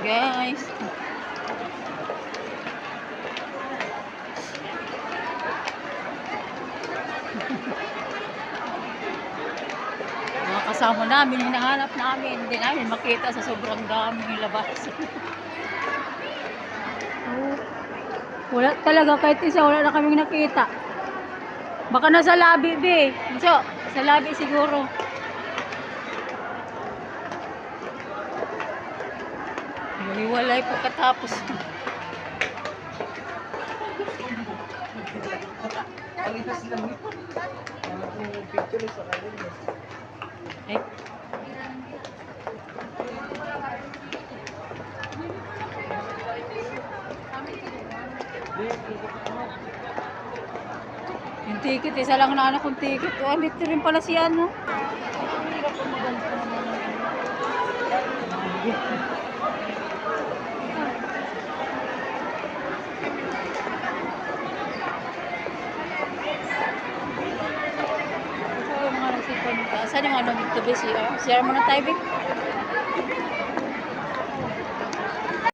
guys. Mga kasama namin, hinahanap namin. Hindi namin makita sa sobrang daming labas. Oh, wala talaga, kahit isa wala na kaming nakita. Baka nasa labi, be. So, sa labi siguro. Waliwalay pagkatapos. Ay. Yung ticket, isa lang na kong ticket. Oh, dito rin pala si ano. Saan yung ano dito ba siya? Share mo na tayo, Vic.